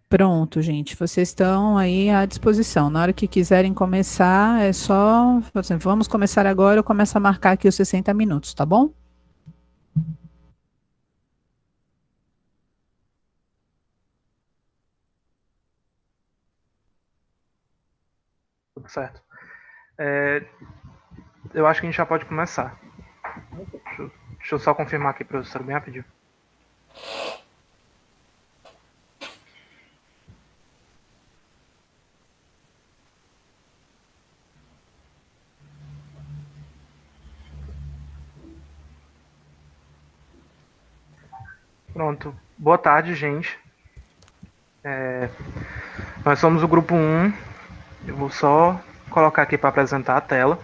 Pronto, gente. Vocês estão aí à disposição. Na hora que quiserem começar, é só, por exemplo, vamos começar agora, eu começo a marcar aqui os 60 minutos, tá bom? Tudo certo. É, eu acho que a gente já pode começar. Deixa eu só confirmar aqui, professor, bem rapidinho. Pronto. Boa tarde, gente. Nós somos o grupo 1. Eu vou só colocar aqui para apresentar a tela.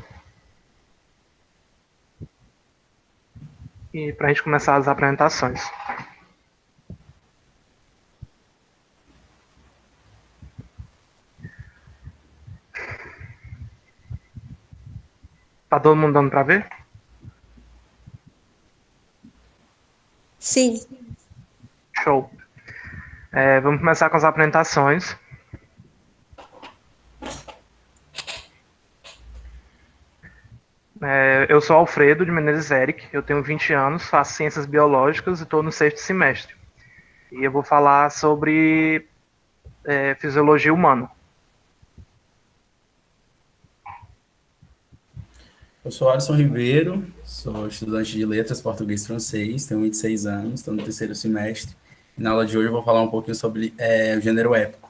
E para a gente começar as apresentações. Tá todo mundo dando para ver? Sim. Show. Vamos começar com as apresentações. Eu sou Alfredo de Menezes Eric, eu tenho 20 anos, faço ciências biológicas e estou no sexto semestre. E eu vou falar sobre fisiologia humana. Eu sou Alisson Ribeiro, sou estudante de Letras Português e Francês, tenho 26 anos, estou no terceiro semestre. E na aula de hoje eu vou falar um pouquinho sobre o gênero épico.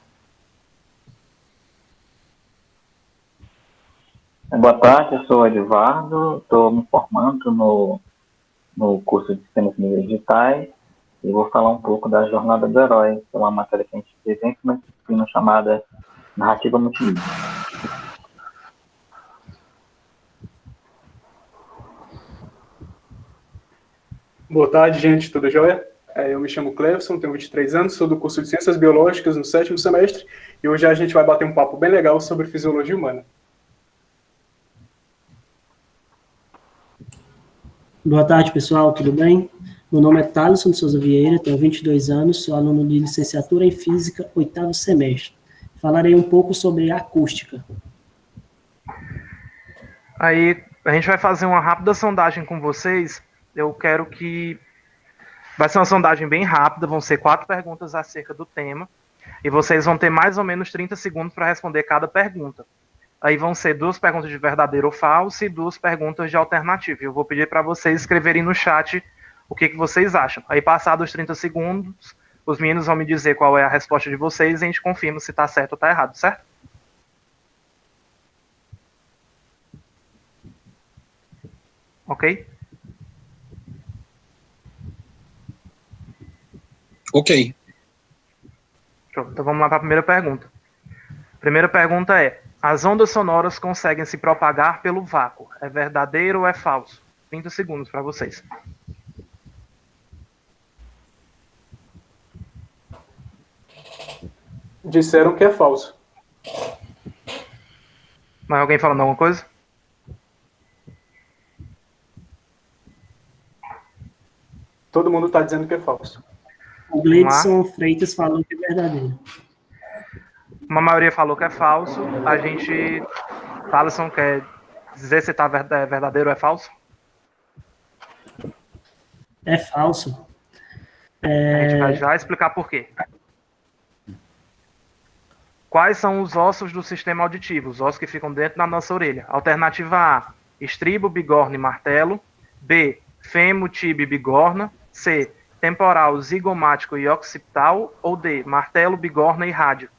Boa tarde, eu sou o Edivardo, estou me formando no curso de Sistemas Mídias Digitais e vou falar um pouco da Jornada do Herói, que é uma matéria que a gente fez dentro de uma disciplina chamada Narrativa Multimídia. Boa tarde, gente, tudo jóia? Eu me chamo Clevson, tenho 23 anos, sou do curso de Ciências Biológicas no sétimo semestre e hoje a gente vai bater um papo bem legal sobre fisiologia humana. Boa tarde, pessoal, tudo bem? Meu nome é Thaleson de Souza Vieira, tenho 22 anos, sou aluno de licenciatura em Física, oitavo semestre. Falarei um pouco sobre acústica. Aí a gente vai fazer uma rápida sondagem com vocês. Eu quero que. Vai ser uma sondagem bem rápida, vão ser 4 perguntas acerca do tema. E vocês vão ter mais ou menos 30 segundos para responder cada pergunta. Aí vão ser 2 perguntas de verdadeiro ou falso e 2 perguntas de alternativa. Eu vou pedir para vocês escreverem no chat o que vocês acham. Aí, passados os 30 segundos, os meninos vão me dizer qual é a resposta de vocês e a gente confirma se está certo ou está errado, certo? Ok? Ok. Show. Então vamos lá para a primeira pergunta. A primeira pergunta é: as ondas sonoras conseguem se propagar pelo vácuo? É verdadeiro ou é falso? 30 segundos para vocês. Disseram que é falso. Mais alguém falando alguma coisa? Todo mundo está dizendo que é falso. O Gleidson Freitas falou que é verdadeiro. Uma maioria falou que é falso. A gente... Thaleson quer dizer se tá verdadeiro ou é falso? É falso. A gente vai já explicar por quê. Quais são os ossos do sistema auditivo? Os ossos que ficam dentro da nossa orelha. Alternativa A: estribo, bigorna e martelo. B: fêmur, tíbia e bigorna. C: temporal, zigomático e occipital. Ou D: martelo, bigorna e rádio.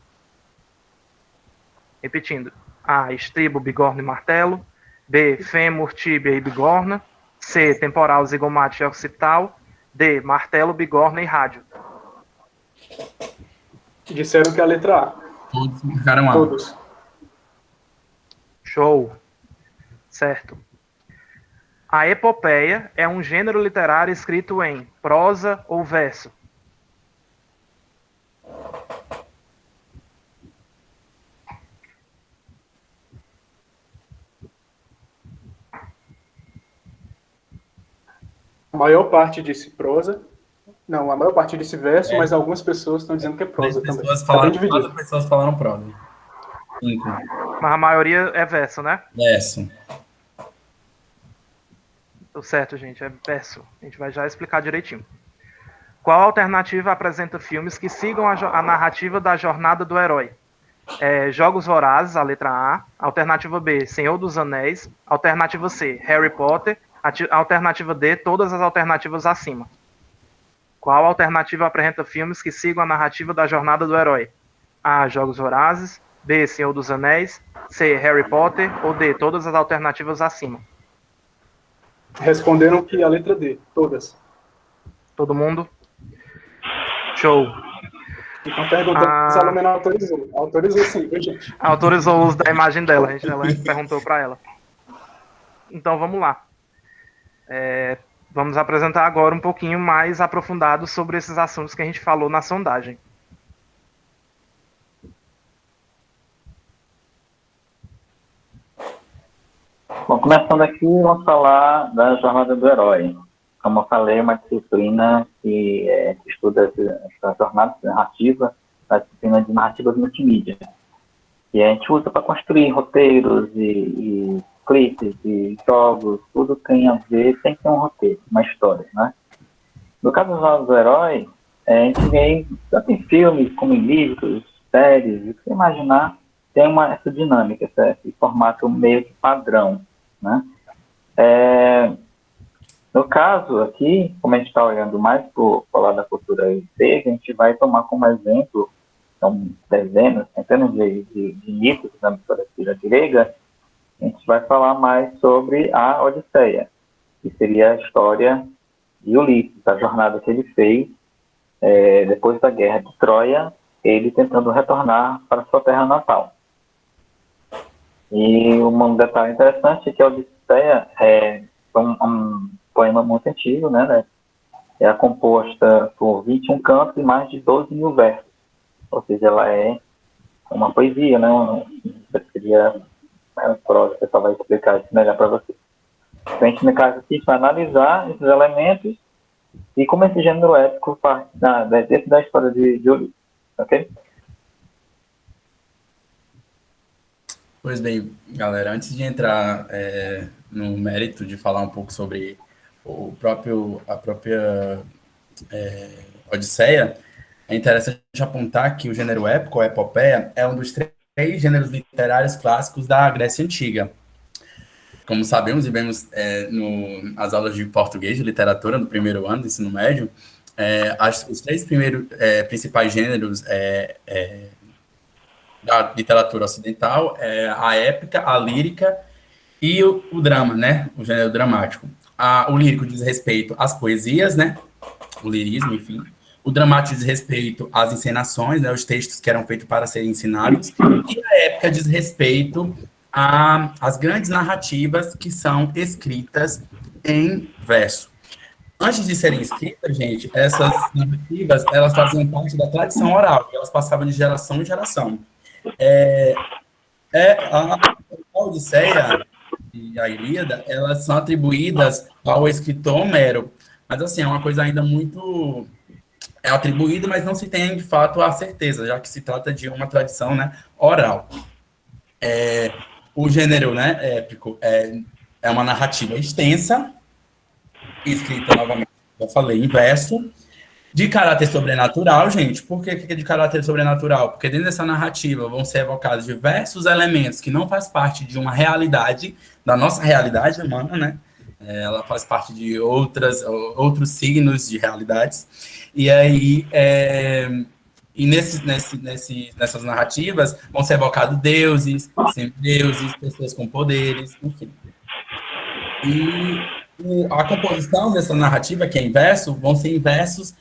Repetindo. A: estribo, bigorna e martelo. B: fêmur, tíbia e bigorna. C: temporal, zigomático e occipital. D: martelo, bigorna e rádio. Disseram que é a letra A. Todos ficaram A. Todos. Show. Certo. A epopeia é um gênero literário escrito em prosa ou verso? A maior parte disse prosa Não, a maior parte desse verso, mas algumas pessoas estão dizendo que é prosa também. Tá bem dividido. 4 pessoas falaram prosa. 5. Mas a maioria é verso, né? Verso. Tô certo, gente, é verso. A gente vai já explicar direitinho. Qual alternativa apresenta filmes que sigam a narrativa da jornada do herói? Jogos Vorazes, a letra A. Alternativa B, Senhor dos Anéis. Alternativa C, Harry Potter. Alternativa D, todas as alternativas acima. Qual alternativa apresenta filmes que sigam a narrativa da jornada do herói? A, Jogos Vorazes. B, Senhor dos Anéis. C, Harry Potter. Ou D, todas as alternativas acima. Responderam que a letra D, todas. Todo mundo? Show. Então perguntando se a Lumena autorizou. Autorizou sim, viu, gente? Autorizou o uso da imagem dela, ela perguntou para ela. Então vamos lá. Vamos apresentar agora um pouquinho mais aprofundado sobre esses assuntos que a gente falou na sondagem. Bom, começando aqui, vamos falar da jornada do herói. Como eu falei, é uma disciplina que estuda essa jornada narrativa, a disciplina de narrativas multimídia. E a gente usa para construir roteiros e clipes e jogos, tudo tem a ver, tem que ter um roteiro, uma história, né? No caso da jornada do herói, a gente vê tanto em filmes como em livros, séries, o que você imaginar, tem essa dinâmica, esse formato meio que padrão, né? No caso aqui, como a gente está olhando mais para o lado da cultura grega, a gente vai tomar como exemplo, são dezenas, centenas de mitos da mitologia grega, a gente vai falar mais sobre a Odisseia, que seria a história de Ulisses, a jornada que ele fez depois da guerra de Troia, ele tentando retornar para sua terra natal. E um detalhe interessante é que a Odisseia é um poema muito antigo, né? É composta por 21 cantos e mais de 12 mil versos. Ou seja, ela é uma poesia, né? Seria prosa, o pessoal vai explicar isso melhor para vocês. Então, a gente, no caso aqui, vai analisar esses elementos e como esse gênero épico parte dentro da história de Ulisses, ok? Pois bem, galera, antes de entrar no mérito de falar um pouco sobre a própria Odisseia, é interessante apontar que o gênero épico, ou epopeia, é um dos 3 gêneros literários clássicos da Grécia Antiga. Como sabemos e vemos nas aulas de português, de literatura, no primeiro ano do ensino médio, os 3 primeiros principais gêneros da literatura ocidental é a épica, a lírica e o drama, né? O gênero dramático. O lírico diz respeito às poesias, né? O lirismo, enfim. O dramático diz respeito às encenações, né? Os textos que eram feitos para serem ensinados. E a épica diz respeito às grandes narrativas que são escritas em verso. Antes de serem escritas, gente, essas narrativas, elas faziam parte da tradição oral, elas passavam de geração em geração. A Odisseia e a Ilíada, elas são atribuídas ao escritor Homero, mas assim, é uma coisa ainda muito atribuída, mas não se tem de fato a certeza, já que se trata de uma tradição, né, oral. O gênero, né, épico é uma narrativa extensa, escrita novamente, eu falei, em verso, de caráter sobrenatural, gente. Por que é de caráter sobrenatural? Porque dentro dessa narrativa vão ser evocados diversos elementos que não faz parte de uma realidade, da nossa realidade humana, né? Ela faz parte de outros signos de realidades. E aí, nessas narrativas, vão ser evocados deuses, semideuses, pessoas com poderes, enfim. E a composição dessa narrativa, que é em verso, vão ser em versos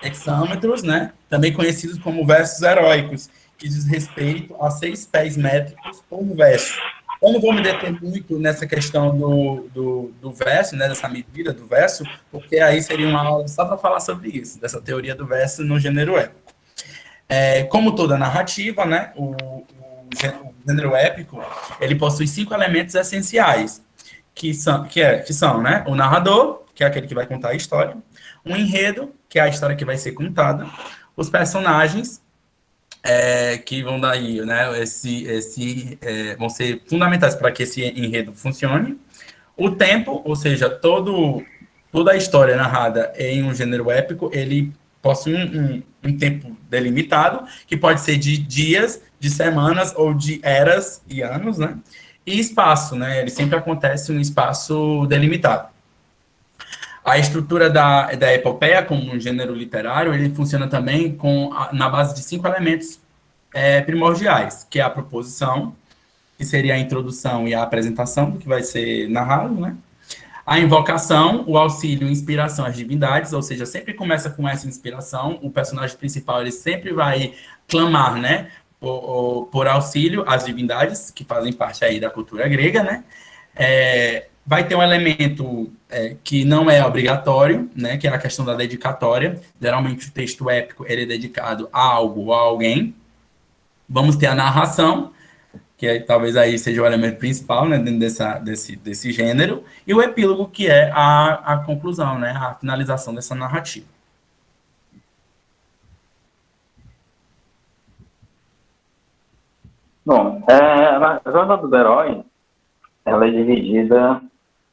hexâmetros, né? Também conhecidos como versos heróicos, que diz respeito a 6 pés métricos por verso. Eu não vou me deter muito nessa questão do verso, né, dessa medida do verso, porque aí seria uma aula só para falar sobre isso, dessa teoria do verso no gênero épico. Como toda narrativa, né, o gênero épico, ele possui 5 elementos essenciais, que são, né, o narrador, que é aquele que vai contar a história, um enredo, que é a história que vai ser contada, os personagens, que vão daí, né, vão ser fundamentais para que esse enredo funcione, o tempo, ou seja, toda a história narrada em um gênero épico, ele possui um tempo delimitado, que pode ser de dias, de semanas ou de eras e anos, né? E espaço, né? Ele sempre acontece em um espaço delimitado. A estrutura da epopeia, como um gênero literário, ele funciona também na base de 5 elementos primordiais, que é a proposição, que seria a introdução e a apresentação do que vai ser narrado, né? A invocação, o auxílio, inspiração às divindades, ou seja, sempre começa com essa inspiração, o personagem principal ele sempre vai clamar, né, por auxílio às divindades, que fazem parte aí da cultura grega, né, vai ter um elemento que não é obrigatório, né, que é a questão da dedicatória, geralmente o texto épico ele é dedicado a algo ou a alguém. Vamos ter a narração, que talvez aí seja o elemento principal, né, dentro desse gênero, e o epílogo, que é a conclusão, né, a finalização dessa narrativa. Bom, a jornada do herói, ela é dividida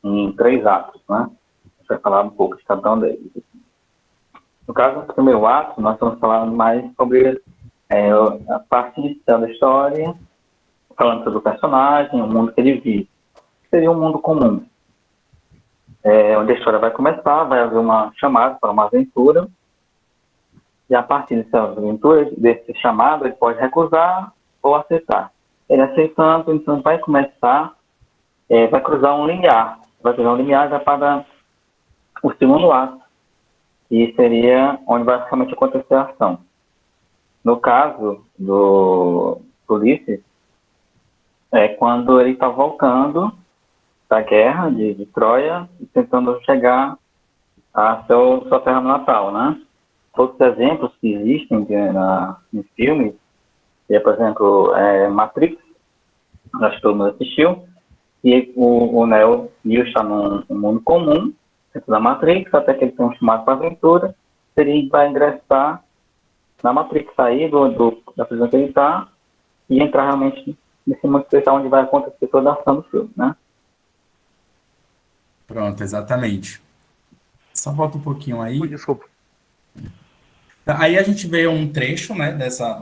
em 3 atos, né? A gente vai falar um pouco de cada um deles. No caso do primeiro ato, nós estamos falando mais sobre a parte inicial da história, falando sobre o personagem, o mundo que ele vive. Seria um mundo comum, onde a história vai começar, vai haver uma chamada para uma aventura, e a partir dessa aventura, desse chamado, ele pode recusar ou aceitar. Ele aceitando, então vai começar, vai cruzar um limiar, já para o segundo ato, e seria onde vai realmente acontecer a ação. No caso do Ulisses, quando ele está voltando da guerra de Troia e tentando chegar a sua terra natal, né? Outros exemplos que existem em filmes, por exemplo, Matrix, acho que todo mundo assistiu, e o Neo está num mundo comum, dentro da Matrix, até que ele tem um chamado para aventura, ele vai ingressar na Matrix, sair da prisão que ele está e entrar realmente nesse mundo especial onde vai acontecer toda a ação do filme, né? Pronto, exatamente. Só volta um pouquinho aí. Desculpa. Aí a gente vê um trecho, né,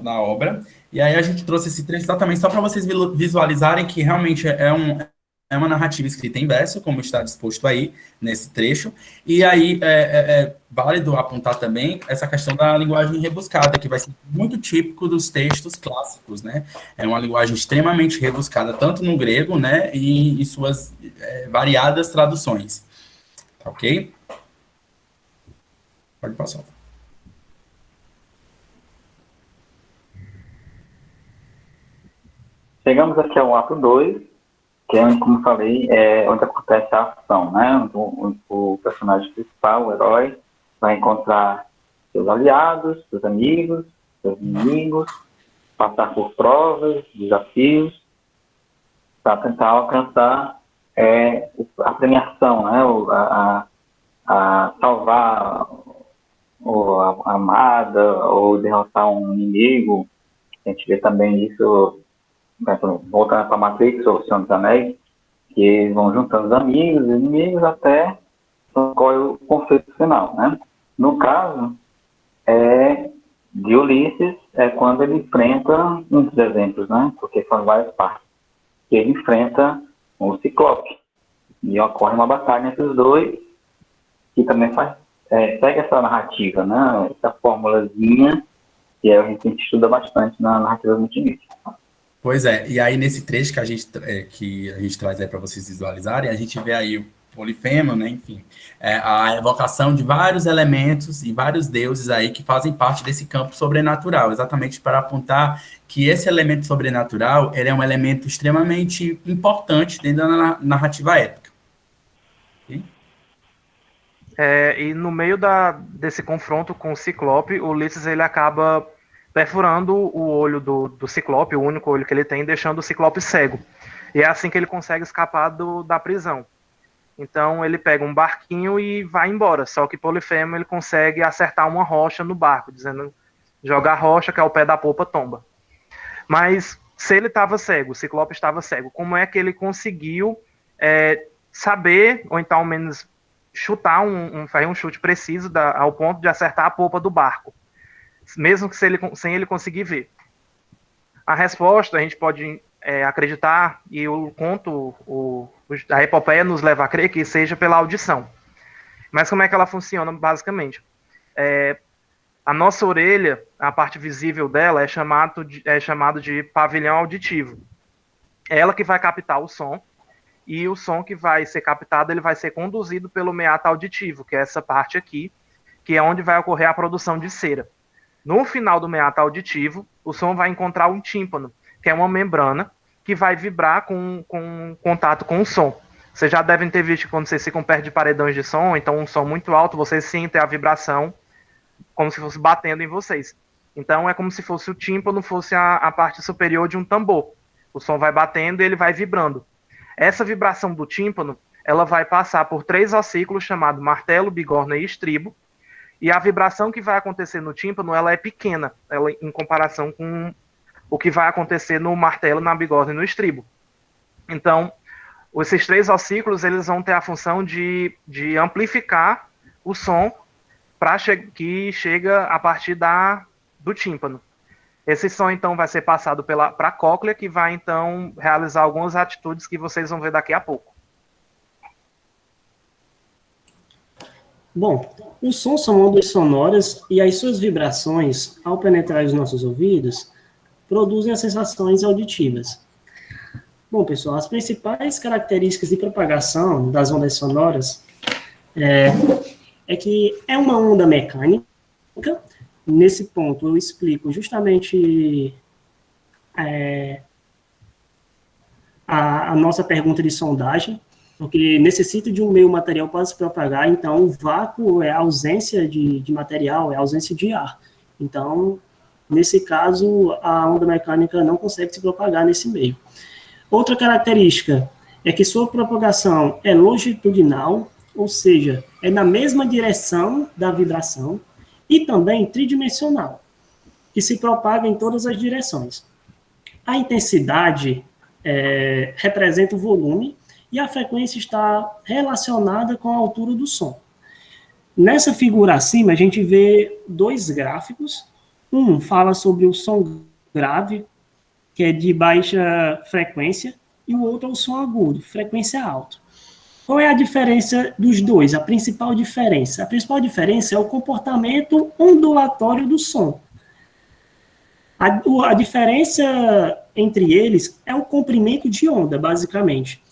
da obra, e aí a gente trouxe esse trecho exatamente só para vocês visualizarem que realmente é uma narrativa escrita em verso, como está disposto aí nesse trecho, e aí é válido apontar também essa questão da linguagem rebuscada, que vai ser muito típico dos textos clássicos, né? É uma linguagem extremamente rebuscada, tanto no grego, né, e em suas variadas traduções. Tá ok? Pode passar. Chegamos aqui ao ato 2, que é onde, como falei, onde acontece a ação, né? O personagem principal, o herói, vai encontrar seus aliados, seus amigos, seus inimigos, passar por provas, desafios, para tentar alcançar a premiação, né? A salvar a amada ou derrotar um inimigo. A gente vê também isso, voltando para a Matrix ou o Senhor dos Anéis, que eles vão juntando os amigos e inimigos até qual é o conflito final, né? No caso de Ulisses, é quando ele enfrenta um dos exemplos, né? Porque são várias partes. Ele enfrenta o Ciclope e ocorre uma batalha entre os dois, que também segue essa narrativa, né? Essa formulazinha que a gente estuda bastante na narrativa multimídia. Pois é, e aí nesse trecho que a gente traz aí para vocês visualizarem, a gente vê aí o Polifemo, né, enfim, a evocação de vários elementos e vários deuses aí que fazem parte desse campo sobrenatural, exatamente para apontar que esse elemento sobrenatural, ele é um elemento extremamente importante dentro da narrativa épica. Okay? E no meio desse confronto com o Ciclope, o Ulisses ele acaba perfurando o olho do Ciclope, o único olho que ele tem, deixando o Ciclope cego. E é assim que ele consegue escapar da prisão. Então ele pega um barquinho e vai embora. Só que Polifemo ele consegue acertar uma rocha no barco, dizendo joga a rocha que ao pé da popa tomba. Mas se ele estava cego, o Ciclope estava cego, como é que ele conseguiu saber, ou então ao menos chutar fazer um chute preciso ao ponto de acertar a popa do barco, mesmo que sem ele conseguir ver? A resposta a gente pode acreditar, e o conto, a epopeia nos leva a crer que seja pela audição. Mas como é que ela funciona, basicamente? A nossa orelha, a parte visível dela, é chamado de pavilhão auditivo. É ela que vai captar o som, e o som que vai ser captado, ele vai ser conduzido pelo meato auditivo, que é essa parte aqui, que é onde vai ocorrer a produção de cera. No final do meato auditivo, o som vai encontrar um tímpano, que é uma membrana que vai vibrar com contato com o som. Vocês já devem ter visto que quando vocês ficam perto de paredões de som, então um som muito alto, vocês sentem a vibração como se fosse batendo em vocês. Então é como se fosse o tímpano, fosse a parte superior de um tambor. O som vai batendo e ele vai vibrando. Essa vibração do tímpano, ela vai passar por 3 ossículos chamados martelo, bigorna e estribo, e a vibração que vai acontecer no tímpano, ela é pequena, ela, em comparação com o que vai acontecer no martelo, na bigorna e no estribo. Então, esses 3 ossículos, eles vão ter a função de amplificar o som que chega a partir do tímpano. Esse som, então, vai ser passado para a cóclea, que vai, então, realizar algumas atitudes que vocês vão ver daqui a pouco. Bom, os sons são ondas sonoras e as suas vibrações, ao penetrar os nossos ouvidos, produzem as sensações auditivas. Bom, pessoal, as principais características de propagação das ondas sonoras é que é uma onda mecânica. Nesse ponto, eu explico justamente a nossa pergunta de sondagem, porque necessita de um meio material para se propagar, então o vácuo é a ausência de material, é a ausência de ar. Então, nesse caso, a onda mecânica não consegue se propagar nesse meio. Outra característica é que sua propagação é longitudinal, ou seja, é na mesma direção da vibração, e também tridimensional, que se propaga em todas as direções. A intensidade representa o volume, e a frequência está relacionada com a altura do som. Nessa figura acima, a gente vê 2 gráficos. Um fala sobre o som grave, que é de baixa frequência, e o outro é o som agudo, frequência alta. Qual é a diferença dos dois? A principal diferença? A principal diferença é o comportamento ondulatório do som. A diferença entre eles é o comprimento de onda, basicamente.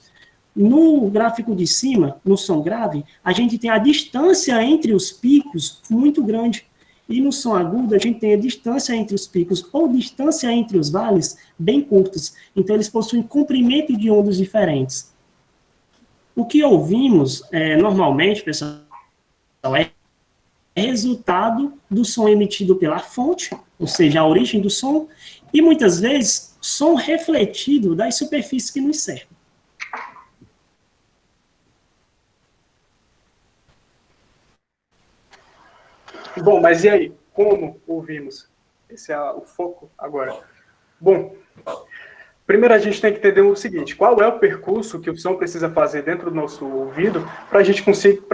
No gráfico de cima, no som grave, a gente tem a distância entre os picos muito grande. E no som agudo, a gente tem a distância entre os picos ou distância entre os vales bem curtas. Então, eles possuem comprimento de ondas diferentes. O que ouvimos, normalmente, pessoal, é resultado do som emitido pela fonte, ou seja, a origem do som, e muitas vezes, som refletido das superfícies que nos cercam. Bom, mas e aí? Como ouvimos? Esse é o foco agora. Bom, primeiro a gente tem que entender o seguinte: qual é o percurso que o som precisa fazer dentro do nosso ouvido para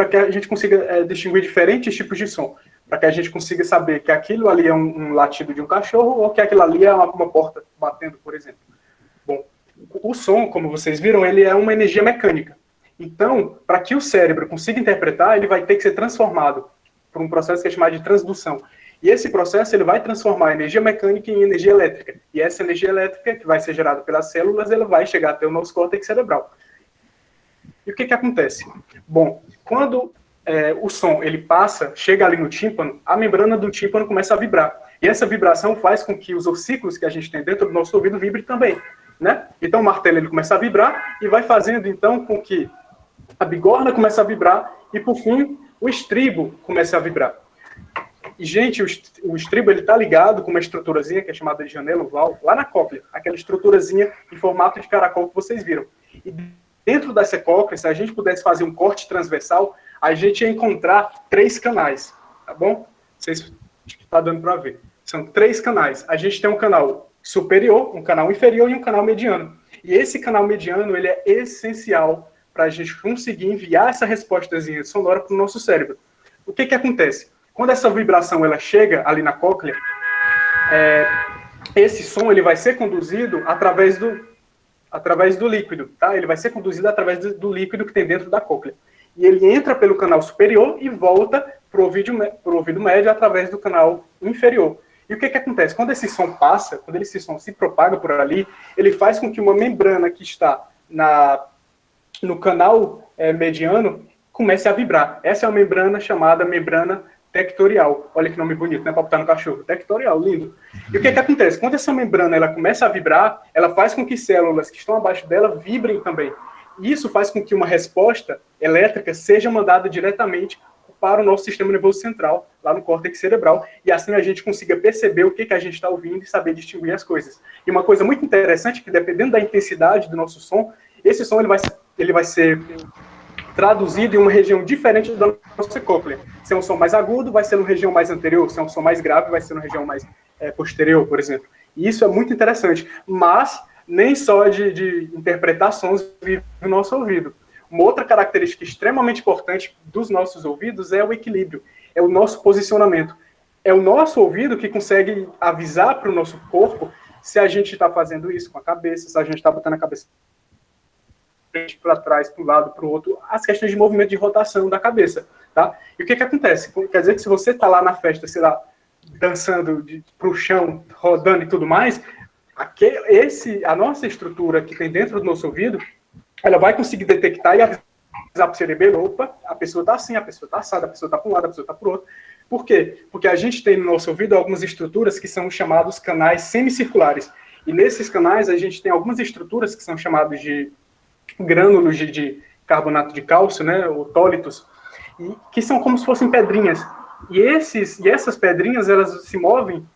que a gente consiga distinguir diferentes tipos de som, para que a gente consiga saber que aquilo ali é um latido de um cachorro ou que aquilo ali é uma porta batendo, por exemplo. Bom, o som, como vocês viram, ele é uma energia mecânica. Então, para que o cérebro consiga interpretar, ele vai ter que ser transformado por um processo que é chamado de transdução. E esse processo ele vai transformar a energia mecânica em energia elétrica. E essa energia elétrica, que vai ser gerada pelas células, ela vai chegar até o nosso córtex cerebral. E o que acontece? Bom, quando o som ele chega ali no tímpano, a membrana do tímpano começa a vibrar. E essa vibração faz com que os ossículos que a gente tem dentro do nosso ouvido vibrem também, né? Então o martelo ele começa a vibrar e vai fazendo então com que a bigorna comece a vibrar e por fim o estribo começa a vibrar. E, gente, o estribo ele está ligado com uma estruturazinha que é chamada de janela oval, lá na cóclea, aquela estruturazinha em formato de caracol que vocês viram. E dentro dessa cóclea, se a gente pudesse fazer um corte transversal, a gente ia encontrar 3 canais, tá bom? Vocês está dando para ver. São 3 canais. A gente tem um canal superior, um canal inferior e um canal mediano. E esse canal mediano, ele é essencial para a gente conseguir enviar essa respostazinha sonora para o nosso cérebro. O que acontece? Quando essa vibração ela chega ali na cóclea, esse som ele vai ser conduzido através do líquido, tá? Ele vai ser conduzido através do líquido que tem dentro da cóclea. E ele entra pelo canal superior e volta para o ouvido médio através do canal inferior. E o que acontece? Quando esse som passa, quando esse som se propaga por ali, ele faz com que uma membrana que está no canal mediano comece a vibrar. Essa é uma membrana chamada membrana tectorial. Olha que nome bonito, né? Para botar no cachorro. Tectorial, lindo. E o que acontece? Quando essa membrana ela começa a vibrar, ela faz com que células que estão abaixo dela vibrem também. E isso faz com que uma resposta elétrica seja mandada diretamente para o nosso sistema nervoso central, lá no córtex cerebral, e assim a gente consiga perceber o que a gente está ouvindo e saber distinguir as coisas. E uma coisa muito interessante é que, dependendo da intensidade do nosso som, esse som ele vai ser traduzido em uma região diferente da nossa cóclea. Se é um som mais agudo, vai ser numa região mais anterior. Se é um som mais grave, vai ser numa região mais posterior, por exemplo. E isso é muito interessante. Mas nem só de interpretar sons vive o nosso ouvido. Uma outra característica extremamente importante dos nossos ouvidos é o equilíbrio, é o nosso posicionamento. É o nosso ouvido que consegue avisar para o nosso corpo se a gente está fazendo isso com a cabeça, se a gente está botando a cabeça para trás, para um lado, para o outro, as questões de movimento de rotação da cabeça, tá? E o que acontece? Quer dizer que se você está lá na festa, sei lá, dançando para o chão, rodando e tudo mais, a nossa estrutura que tem dentro do nosso ouvido, ela vai conseguir detectar e avisar para o cerebelo, opa, a pessoa está assim, a pessoa está assada, a pessoa está para um lado, a pessoa está para o outro. Por quê? Porque a gente tem no nosso ouvido algumas estruturas que são chamados canais semicirculares. E nesses canais a gente tem algumas estruturas que são chamadas de grânulos de carbonato de cálcio, né, ou tólitos, e que são como se fossem pedrinhas. E essas pedrinhas, elas se movem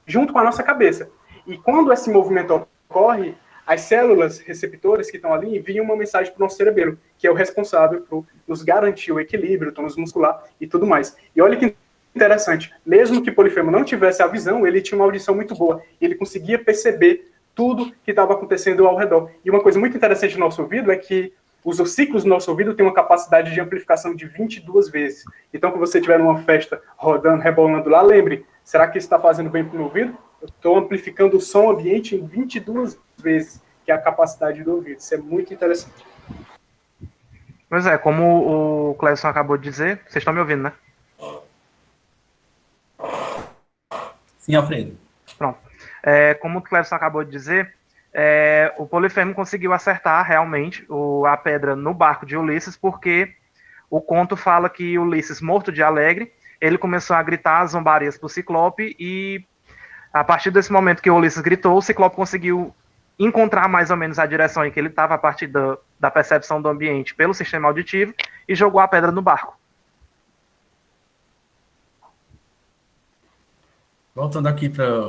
junto com a nossa cabeça. E quando esse movimento ocorre, as células receptoras que estão ali enviam uma mensagem para o nosso cerebelo, que é o responsável por nos garantir o equilíbrio, o tônus muscular e tudo mais. E olha que interessante, mesmo que Polifemo não tivesse a visão, ele tinha uma audição muito boa, ele conseguia perceber tudo que estava acontecendo ao redor. E uma coisa muito interessante do nosso ouvido é que os ossículos do nosso ouvido têm uma capacidade de amplificação de 22 vezes. Então, quando você estiver numa festa rodando, rebolando lá, lembre, será que isso está fazendo bem para o meu ouvido? Eu estou amplificando o som ambiente em 22 vezes, que é a capacidade do ouvido. Isso é muito interessante. Pois é, como o Clebson acabou de dizer, vocês estão me ouvindo, né? Sim, Alfredo. Pronto. Como o Clebson acabou de dizer, o Polifemo conseguiu acertar realmente a pedra no barco de Ulisses, porque o conto fala que Ulisses, morto de alegre, ele começou a gritar zombarias para o Ciclope, e a partir desse momento que o Ulisses gritou, o Ciclope conseguiu encontrar mais ou menos a direção em que ele estava a partir da percepção do ambiente pelo sistema auditivo e jogou a pedra no barco. Voltando aqui para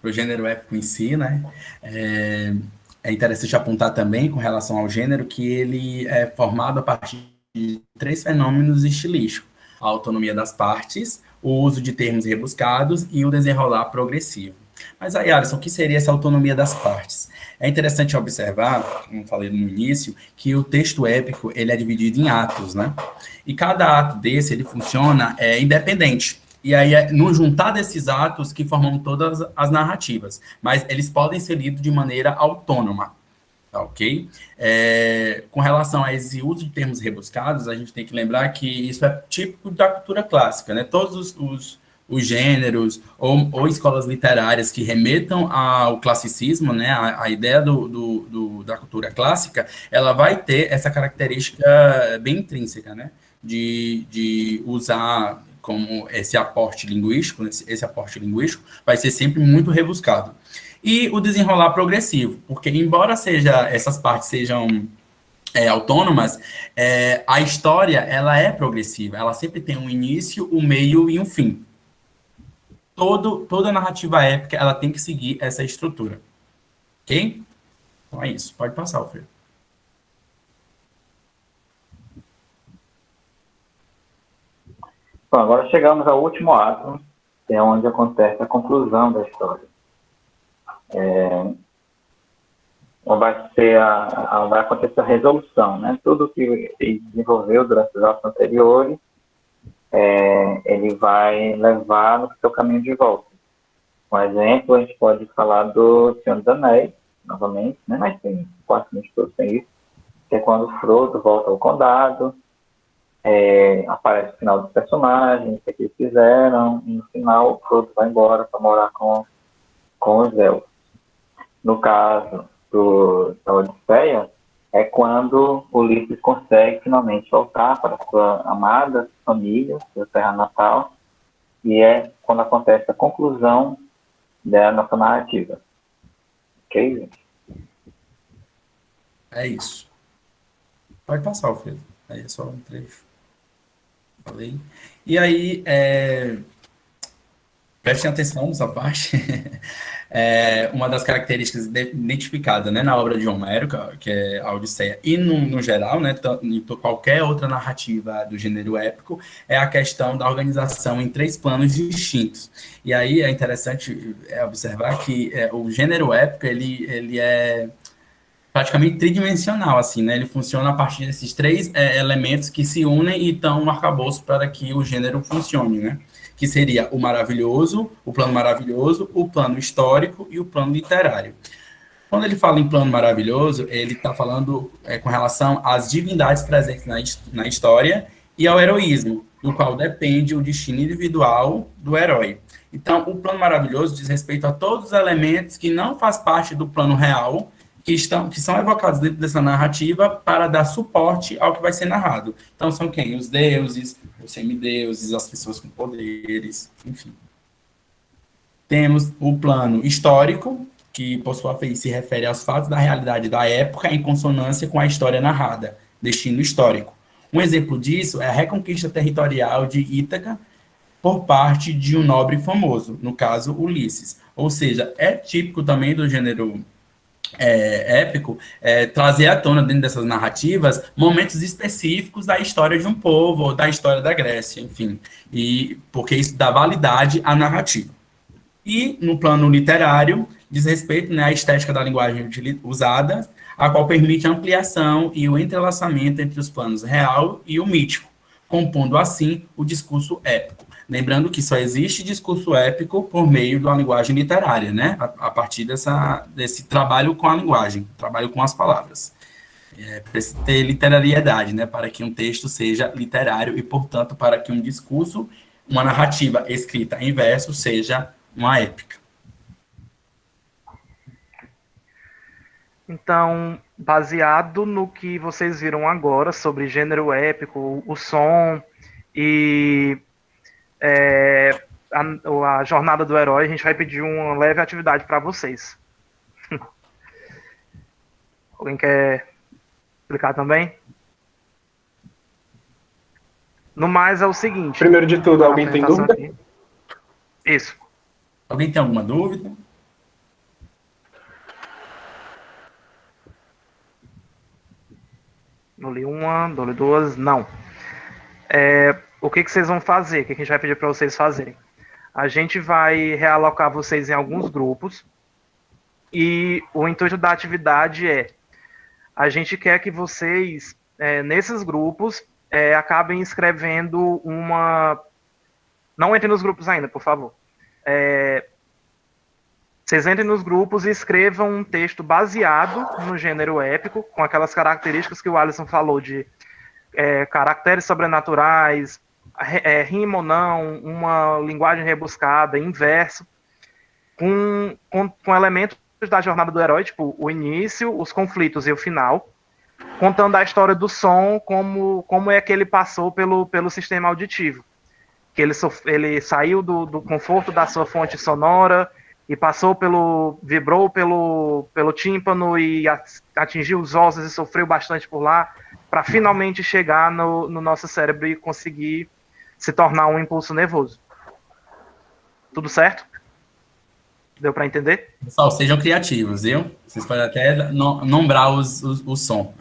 o gênero épico em si, né? É interessante apontar também, com relação ao gênero, que ele é formado a partir de 3 fenômenos estilísticos: a autonomia das partes, o uso de termos rebuscados e o desenrolar progressivo. Mas aí, Alisson, o que seria essa autonomia das partes? É interessante observar, como falei no início, que o texto épico ele é dividido em atos, né? E cada ato desse ele funciona independente. E aí é no juntar desses atos que formam todas as narrativas, mas eles podem ser lidos de maneira autônoma, tá, ok? Com relação a esse uso de termos rebuscados, a gente tem que lembrar que isso é típico da cultura clássica, né? Todos os gêneros ou escolas literárias que remetam ao classicismo, né? A ideia da cultura clássica, ela vai ter essa característica bem intrínseca, né? De usar como esse aporte linguístico vai ser sempre muito rebuscado. E o desenrolar progressivo, porque embora essas partes sejam autônomas, a história ela é progressiva, ela sempre tem um início, um meio e um fim. Toda narrativa épica ela tem que seguir essa estrutura. Ok? Então é isso. Pode passar, Alfredo. Bom, agora chegamos ao último ato, que é onde acontece a conclusão da história. Vai acontecer a resolução, né? Tudo que ele desenvolveu durante os atos anteriores, ele vai levar no seu caminho de volta. Um exemplo, a gente pode falar do Senhor dos Anéis, novamente, né? Mas tem praticamente todos tem isso, que é quando o Frodo volta ao condado, aparece o final dos personagens, o que eles fizeram, e no final o Frodo vai embora para morar com os elfos. No caso da Odisseia, é quando Ulisses consegue finalmente voltar para sua amada família, sua terra natal, e é quando acontece a conclusão da nossa narrativa. Ok, gente? É isso. Pode passar, Alfredo. Aí é só um trecho. Falei. E aí, prestem atenção nessa parte. Uma das características identificadas, né, na obra de Homero, que é a Odisseia, e no geral, né, em qualquer outra narrativa do gênero épico, é a questão da organização em 3 planos distintos. E aí é interessante observar que o gênero épico, ele é praticamente tridimensional, assim, né? Ele funciona a partir desses 3 elementos que se unem e dão um arcabouço para que o gênero funcione, né? Que seria o maravilhoso, o plano histórico e o plano literário. Quando ele fala em plano maravilhoso, ele está falando com relação às divindades presentes na história e ao heroísmo, do qual depende o destino individual do herói. Então, o plano maravilhoso diz respeito a todos os elementos que não fazem parte do plano real, que são evocados dentro dessa narrativa para dar suporte ao que vai ser narrado. Então, são quem? Os deuses, os semideuses, as pessoas com poderes, enfim. Temos o plano histórico, que, por sua vez, se refere aos fatos da realidade da época em consonância com a história narrada, destino histórico. Um exemplo disso é a reconquista territorial de Ítaca por parte de um nobre famoso, no caso, Ulisses. Ou seja, é típico também do gênero épico, trazer à tona dentro dessas narrativas momentos específicos da história de um povo ou da história da Grécia, enfim, e porque isso dá validade à narrativa. E no plano literário diz respeito, né, à estética da linguagem usada, a qual permite a ampliação e o entrelaçamento entre os planos real e o mítico, compondo assim o discurso épico. Lembrando que só existe discurso épico por meio da linguagem literária, né? A partir desse trabalho com a linguagem, trabalho com as palavras. Precisa ter literariedade, né? Para que um texto seja literário e, portanto, para que um discurso, uma narrativa escrita em verso, seja uma épica. Então, baseado no que vocês viram agora sobre gênero épico, o som e a jornada do herói, a gente vai pedir uma leve atividade para vocês. Alguém quer explicar também? No mais, é o seguinte. Primeiro de tudo, alguém tem dúvida? Aqui. Isso. Alguém tem alguma dúvida? Dou-lhe uma, dou-lhe duas, não. O que vocês vão fazer? O que a gente vai pedir para vocês fazerem? A gente vai realocar vocês em alguns grupos e o intuito da atividade a gente quer que vocês, nesses grupos, acabem escrevendo uma... Não entrem nos grupos ainda, por favor. Vocês entrem nos grupos e escrevam um texto baseado no gênero épico, com aquelas características que o Alisson falou de caracteres sobrenaturais, rima ou não, uma linguagem rebuscada, inverso, com elementos da jornada do herói, tipo o início, os conflitos e o final, contando a história do som, como é que ele passou pelo sistema auditivo. Que ele saiu do conforto da sua fonte sonora e vibrou pelo tímpano e atingiu os ossos e sofreu bastante por lá, para finalmente chegar no nosso cérebro e conseguir se tornar um impulso nervoso. Tudo certo? Deu para entender? Pessoal, sejam criativos, viu? Vocês podem até nombrar o som.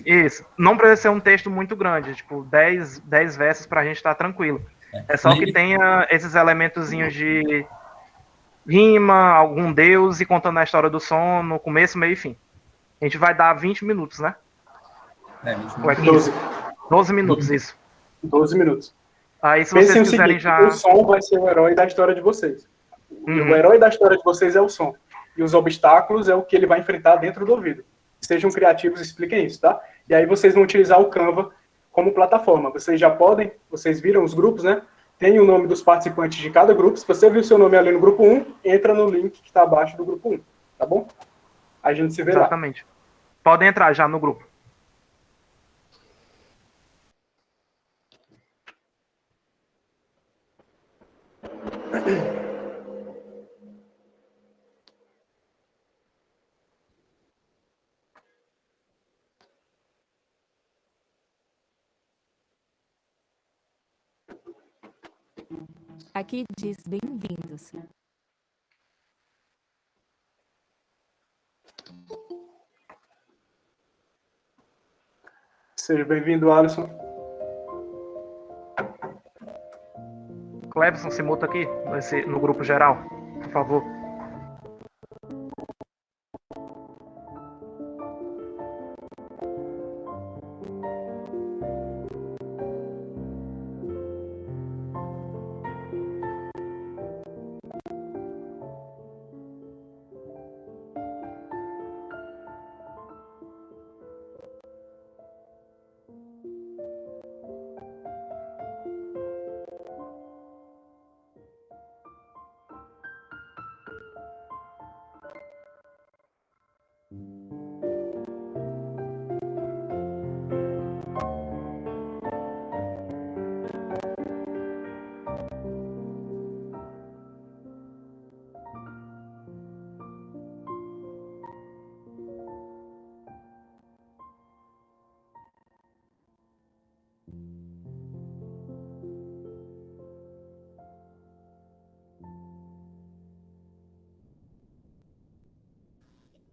Isso. Não precisa ser um texto muito grande, tipo 10 versos para a gente estar tranquilo. É só que tenha esses elementozinhos de rima, algum deus e contando a história do sono, começo, meio e fim. A gente vai dar 20 minutos, né? É, 20 Ou é minutos. 15? 12 minutos, isso. 12 minutos. Aí se Pensem vocês o quiserem seguinte, o já... som vai ser o herói da história de vocês. E o Uhum. herói da história de vocês é o som. E os obstáculos é o que ele vai enfrentar dentro do ouvido. Sejam criativos, expliquem isso, tá? E aí vocês vão utilizar o Canva como plataforma. Vocês já podem, vocês viram os grupos, né? Tem o nome dos participantes de cada grupo. Se você viu seu nome ali no grupo 1, entra no link que está abaixo do grupo 1, tá bom? A gente se vê lá. Exatamente. Podem entrar já no grupo. Aqui diz bem-vindos. Seja bem-vindo, Alisson. Clebson, se muta aqui no grupo geral, por favor.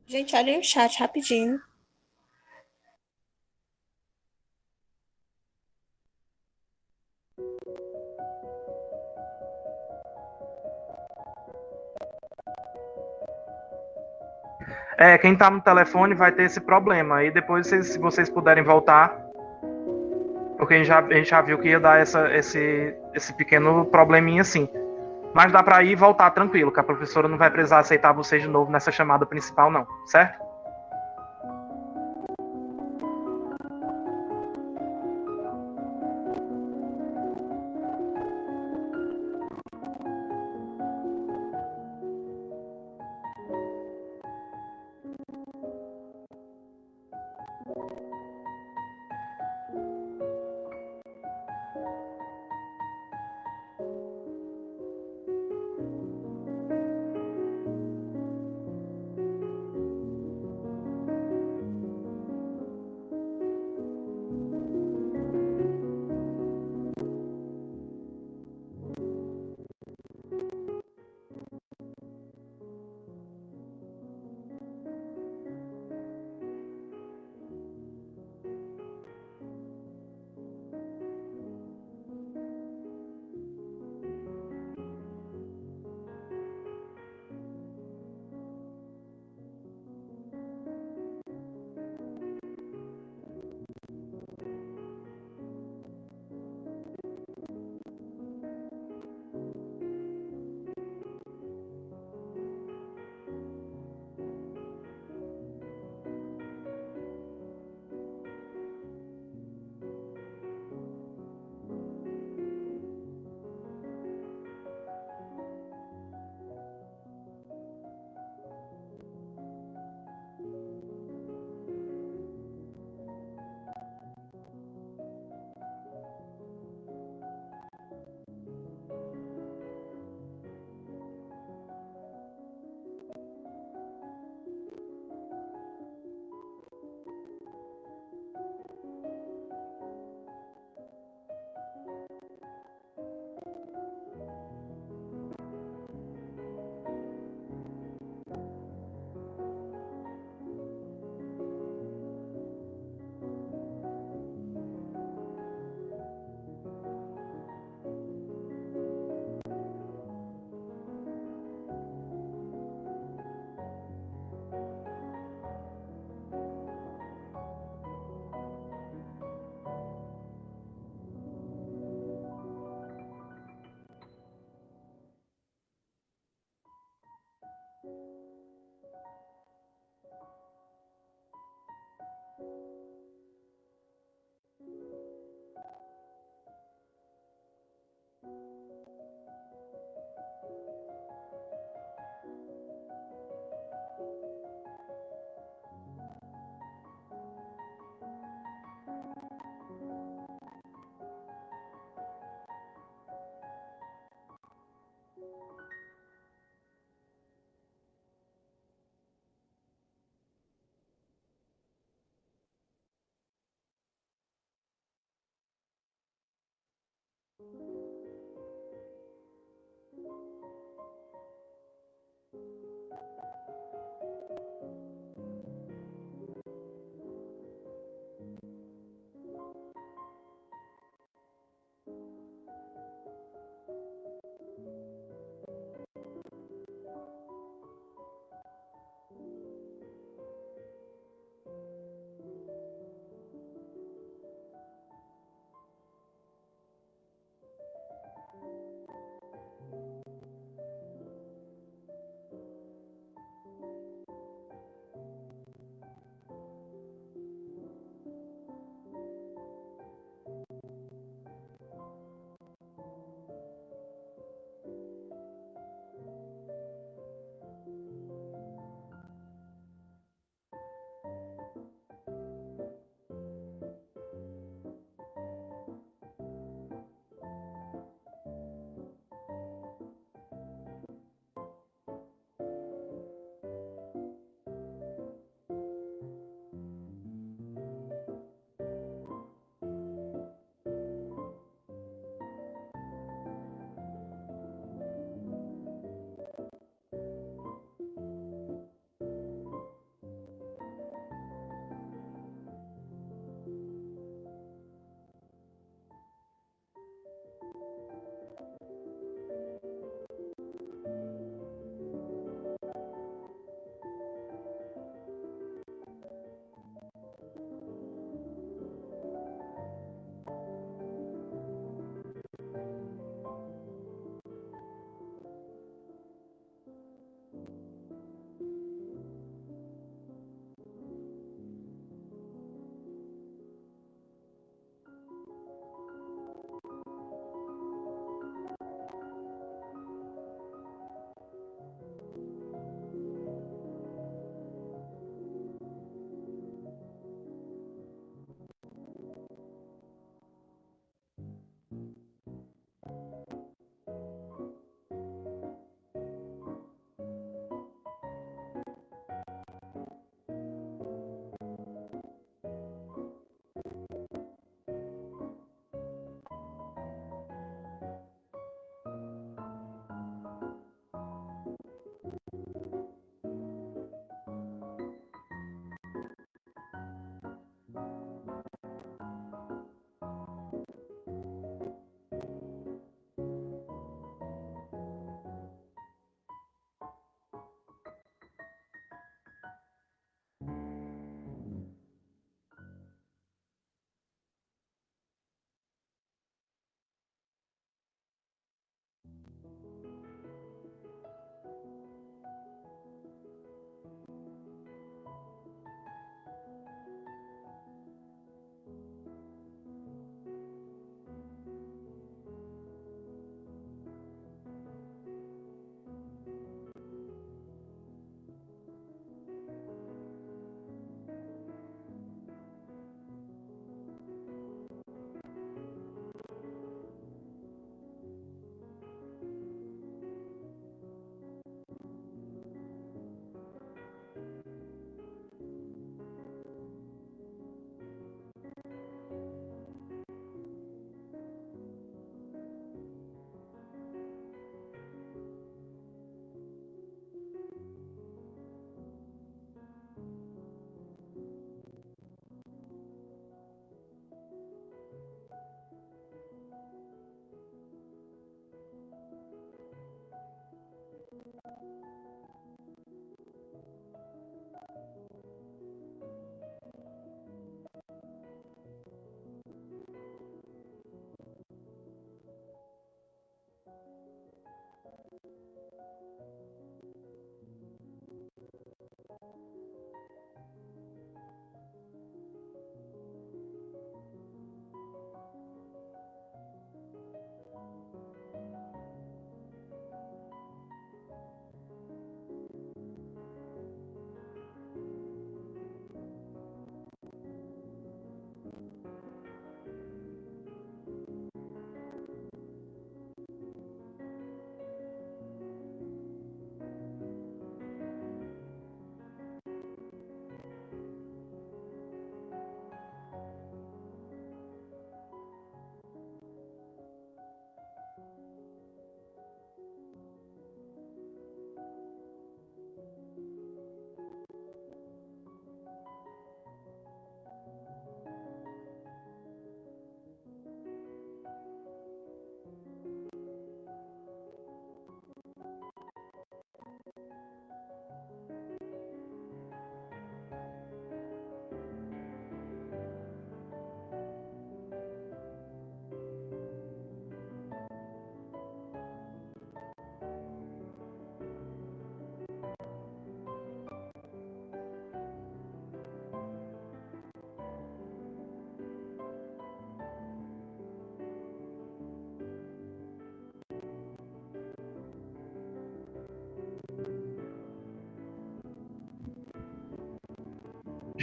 Gente, olha o chat rapidinho. Quem tá no telefone vai ter esse problema. Aí depois, se vocês puderem voltar, porque a gente já viu que ia dar esse pequeno probleminha assim. Mas dá pra ir e voltar tranquilo, que a professora não vai precisar aceitar vocês de novo nessa chamada principal, não, certo?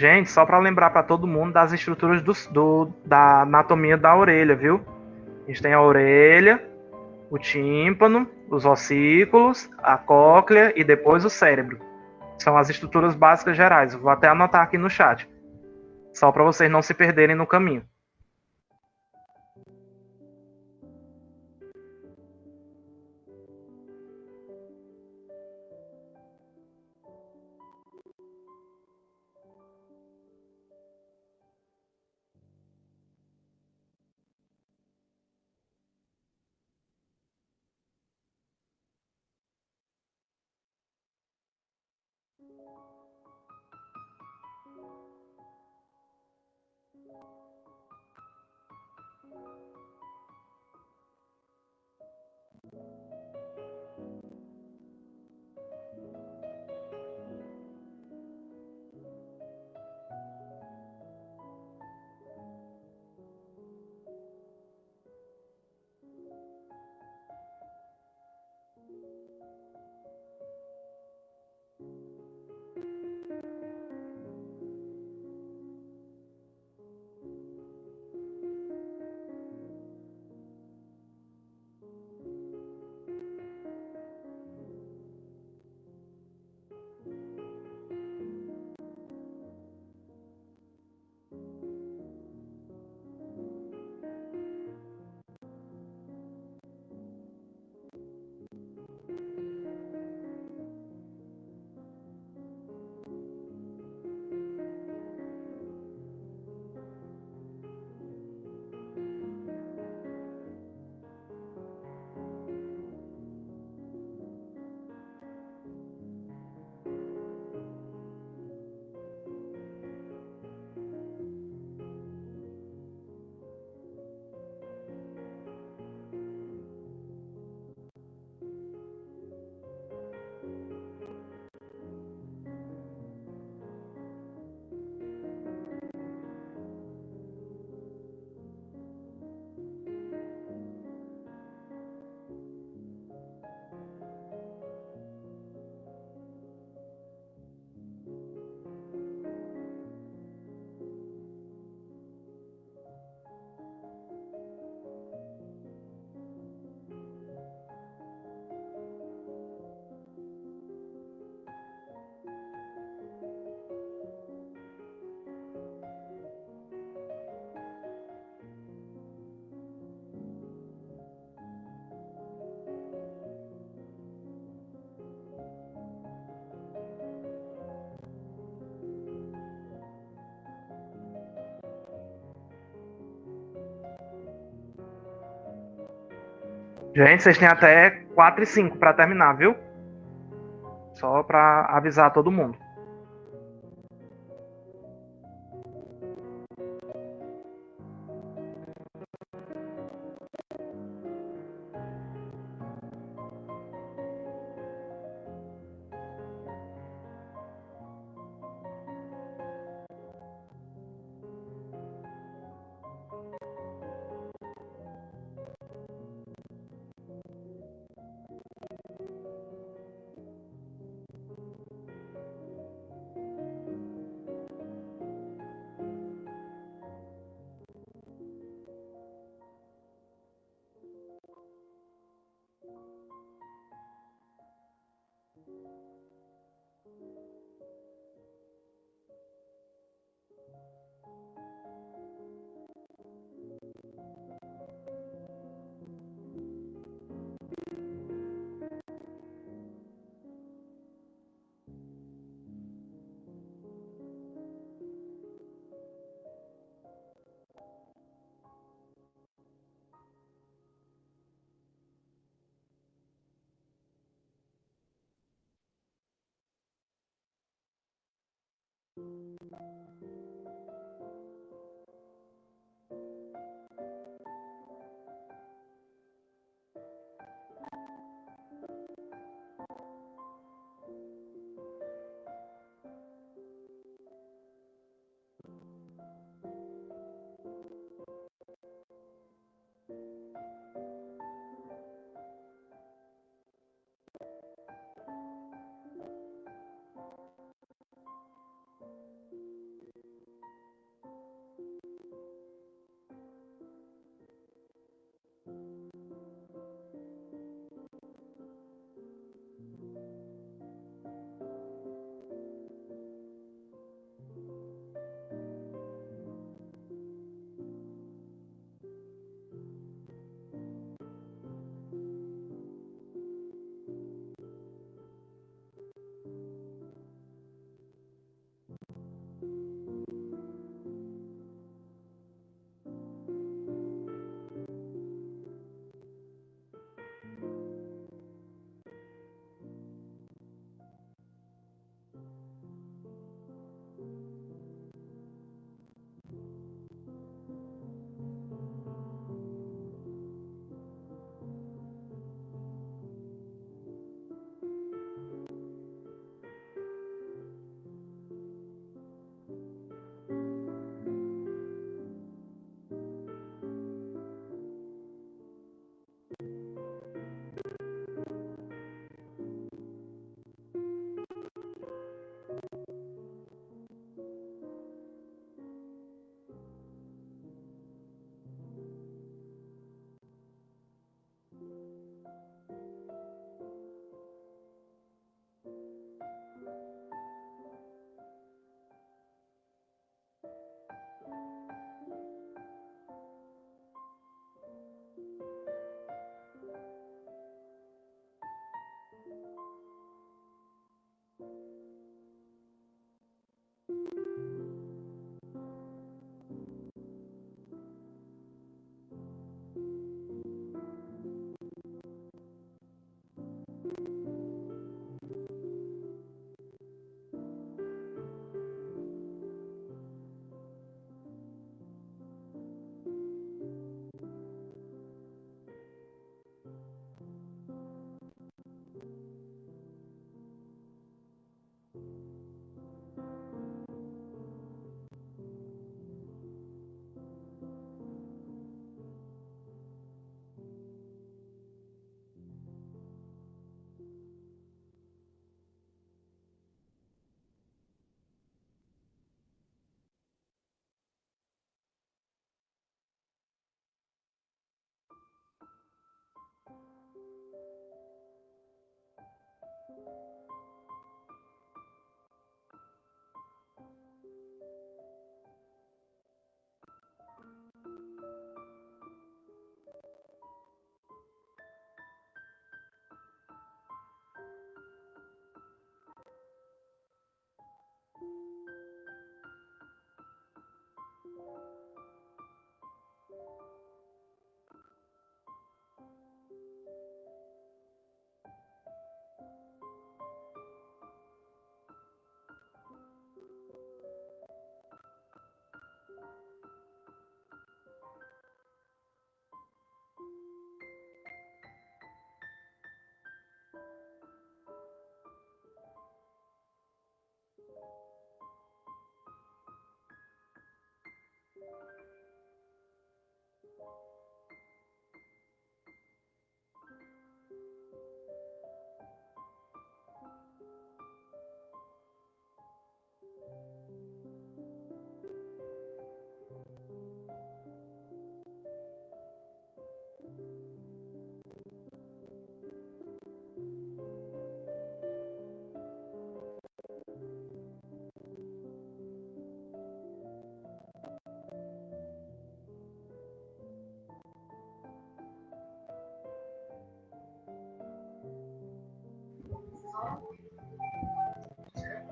Gente, só para lembrar para todo mundo das estruturas da anatomia da orelha, viu? A gente tem a orelha, o tímpano, os ossículos, a cóclea e depois o cérebro. São as estruturas básicas gerais. Eu vou até anotar aqui no chat, só para vocês não se perderem no caminho. Gente, vocês têm até 4 e 5 para terminar, viu? Só para avisar todo mundo.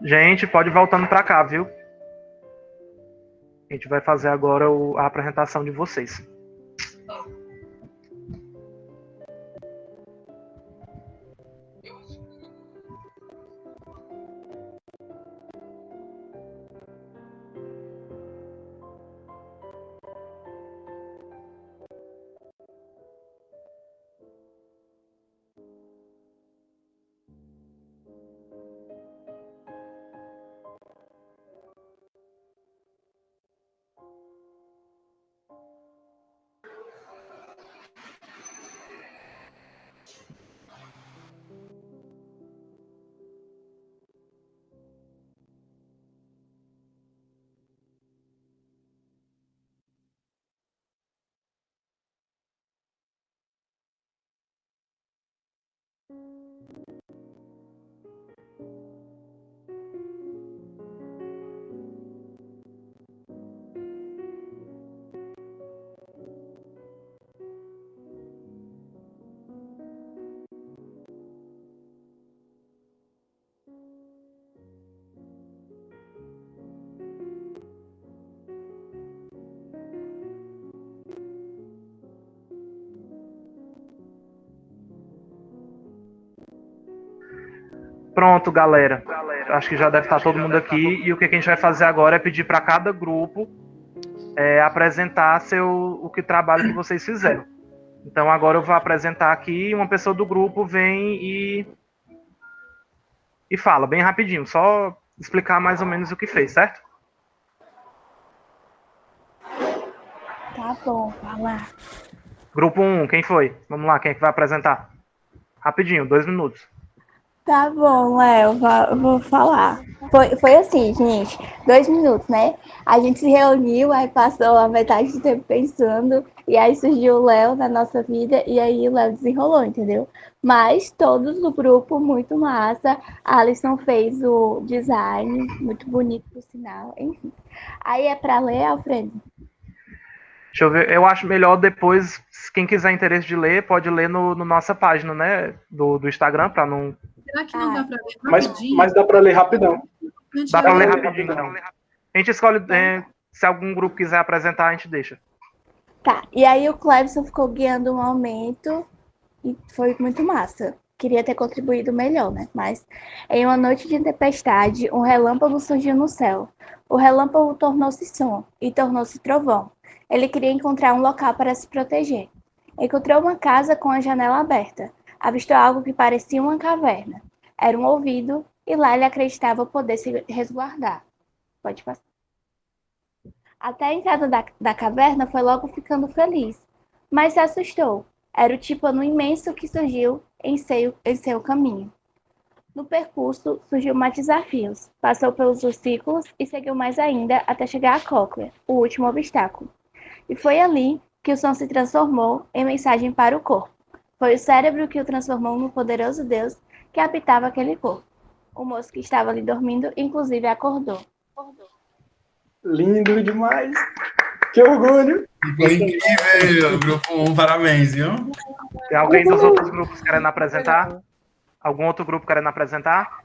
Gente, pode ir voltando para cá, viu? A gente vai fazer agora a apresentação de vocês. Pronto, galera. Acho que já deve estar todo mundo aqui. E o que a gente vai fazer agora é pedir para cada grupo apresentar o trabalho que vocês fizeram. Então agora eu vou apresentar aqui, uma pessoa do grupo vem e fala bem rapidinho, só explicar mais ou menos o que fez, certo? Tá bom, vai lá. Grupo 1, quem foi? Vamos lá, quem é que vai apresentar? Rapidinho, 2 minutos. Tá bom, Léo, eu vou falar. Foi assim, gente, 2 minutos, né? A gente se reuniu, aí passou a metade do tempo pensando, e aí surgiu o Léo na nossa vida, e aí o Léo desenrolou, entendeu? Mas todos do grupo, muito massa. A Alisson fez o design, muito bonito, por sinal, enfim. Aí é pra ler, Alfredo? Deixa eu ver, eu acho melhor depois, quem quiser interesse de ler, pode ler no nossa página, né, do Instagram, para não... Será que não dá para ler rapidinho? Mas dá para ler rapidão. Dá para ler rapidinho, então. A gente escolhe, se algum grupo quiser apresentar, a gente deixa. Tá, e aí o Clebson ficou guiando um aumento e foi muito massa. Queria ter contribuído melhor, né? Mas em uma noite de tempestade, um relâmpago surgiu no céu. O relâmpago tornou-se som e tornou-se trovão. Ele queria encontrar um local para se proteger. Encontrou uma casa com a janela aberta. Avistou algo que parecia uma caverna. Era um ouvido e lá ele acreditava poder se resguardar. Pode passar. Até a entrada da caverna foi logo ficando feliz, mas se assustou. Era o tímpano imenso que surgiu em seu caminho. No percurso, surgiu mais desafios. Passou pelos círculos e seguiu mais ainda até chegar à cóclea, o último obstáculo. E foi ali que o som se transformou em mensagem para o corpo. Foi o cérebro que o transformou no poderoso Deus que habitava aquele corpo. O moço que estava ali dormindo, inclusive, acordou. Lindo demais. Que orgulho. Ficou incrível, grupo 1, parabéns, viu? Tem alguém dos outros grupos querendo apresentar? Algum outro grupo querendo apresentar?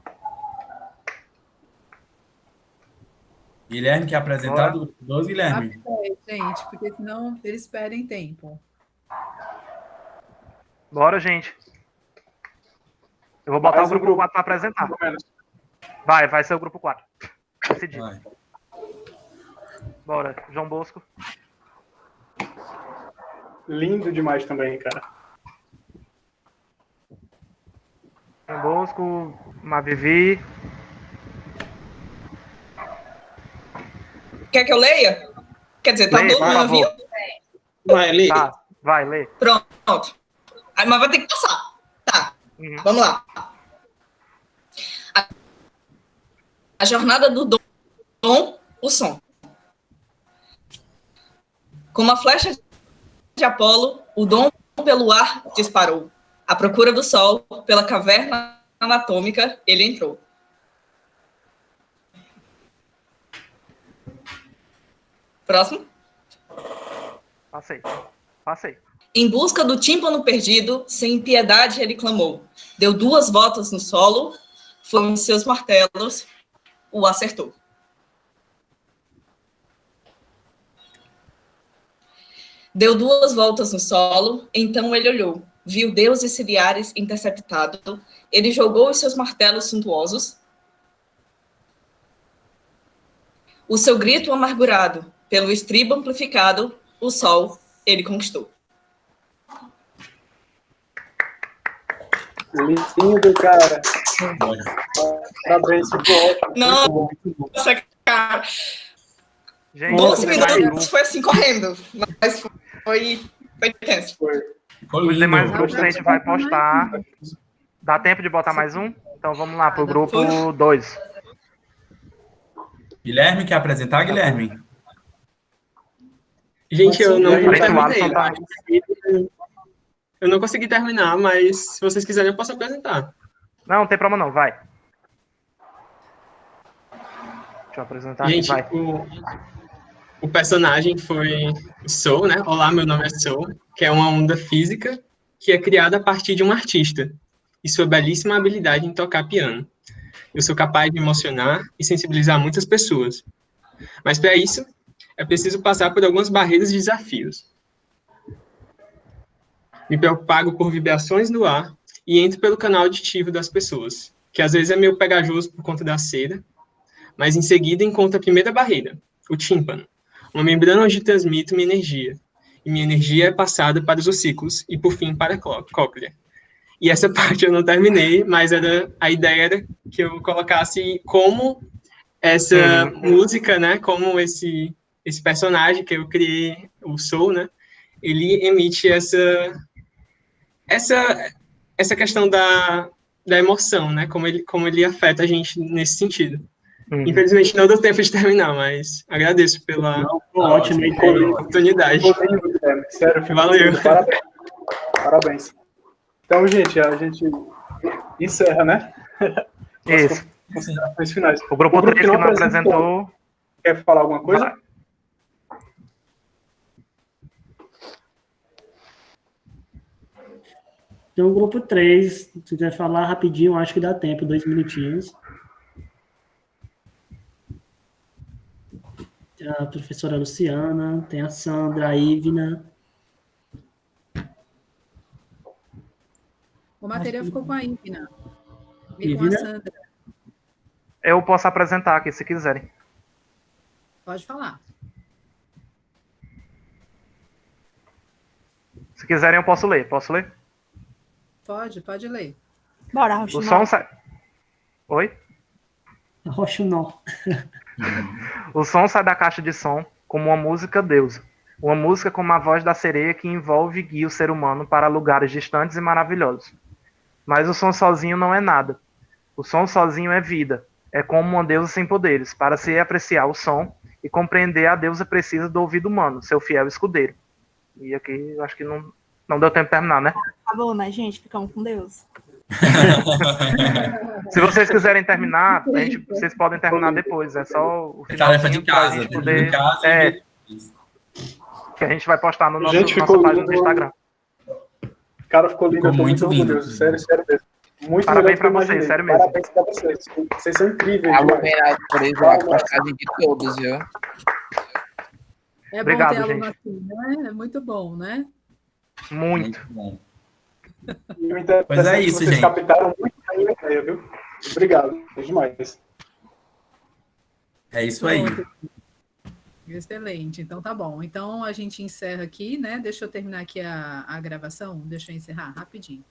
Guilherme quer apresentar do grupo 2, Guilherme? Gente, porque senão eles perdem tempo. Bora, gente. Eu vou botar o grupo 4 para apresentar. Vai ser o grupo 4. Decidido. Vai. Bora, João Bosco. Lindo demais também, cara. João Bosco, Mavivi. Quer que eu leia? Quer dizer, tá todo mundo ouvindo? Vai, lê. Tá, vai, lê. Pronto. Aí, mas vai ter que passar. Tá, Vamos lá. A jornada do dom, o som. Como a flecha de Apolo, o dom pelo ar disparou. À procura do sol, pela caverna anatômica, ele entrou. Próximo. Passei. Em busca do tímpano perdido, sem piedade ele clamou. Deu 2 voltas no solo, foi em seus martelos, o acertou. Deu 2 voltas no solo, então ele olhou, viu deuses ciliares interceptado, ele jogou os seus martelos suntuosos. O seu grito amargurado, pelo estribo amplificado, o sol ele conquistou. Lindo, cara. Parabéns, ficou ótimo. Nossa, cara. Gente, 12 os demais minutos foi assim, correndo. Mas foi tenso. Os demais grupos a gente vai postar. Dá tempo de botar mais um? Então vamos lá pro grupo 2. Guilherme, quer apresentar, Guilherme? Gente, eu não terminei. Tá... Eu não consegui terminar, mas se vocês quiserem eu posso apresentar. Não tem problema não, vai. Deixa eu apresentar Gente, aqui, vai. O personagem foi o Soul, né? Olá, meu nome é Soul, que é uma onda física que é criada a partir de um artista e sua belíssima habilidade em tocar piano. Eu sou capaz de emocionar e sensibilizar muitas pessoas. Mas para isso, é preciso passar por algumas barreiras e desafios. Me propago por vibrações no ar e entro pelo canal auditivo das pessoas, que às vezes é meio pegajoso por conta da cera, mas em seguida encontro a primeira barreira, o tímpano, uma membrana onde transmito minha energia, e minha energia é passada para os ossículos e, por fim, para a cóclea. E essa parte eu não terminei, mas a ideia era que eu colocasse como essa música, né, como esse personagem que eu criei, o Soul, né, ele emite essa questão da emoção, né, como ele afeta a gente nesse sentido. Infelizmente não deu tempo de terminar, mas agradeço pela oportunidade. Sério, valeu. Parabéns. Então, gente, a gente encerra, né? Isso. Os finais. O grupo 3 que não apresentou. Quer falar alguma coisa? Então, o grupo 3, se quiser falar rapidinho, acho que dá tempo, 2 minutinhos. Tem a professora Luciana, tem a Sandra, a Ivna. O material ficou com a Ivna. E com a Sandra. Eu posso apresentar aqui, se quiserem. Pode falar. Se quiserem, eu posso ler. Posso ler? Pode ler. Bora, O som sai... Oi? Roxo não. O som sai da caixa de som como uma música deusa. Uma música como a voz da sereia que envolve e guia o ser humano para lugares distantes e maravilhosos. Mas o som sozinho não é nada. O som sozinho é vida. É como uma deusa sem poderes. Para se apreciar o som e compreender, a deusa precisa do ouvido humano, seu fiel escudeiro. E aqui, eu acho que não deu tempo de terminar, né? Acabou, né, gente? Ficamos com Deus. Se vocês quiserem terminar, vocês podem terminar depois. É só o final. Tarefa de casa. Poder... De casa que a gente vai postar no nossa página do Instagram. Cara, ficou lindo. Eu tô muito orgulhoso. Sério mesmo. Muito parabéns pra vocês, sério mesmo. Parabéns pra vocês. Vocês são incríveis. A postagem de todos, viu? É obrigado, bom ter aluno gente. assim, né? É muito bom, né? Muito. bom. Pois é isso, vocês gente. captaram muito bem a ideia, viu? Obrigado. É demais. É isso aí. Excelente, então tá bom. Então a gente encerra aqui, né? Deixa eu terminar aqui a gravação. Deixa eu encerrar rapidinho.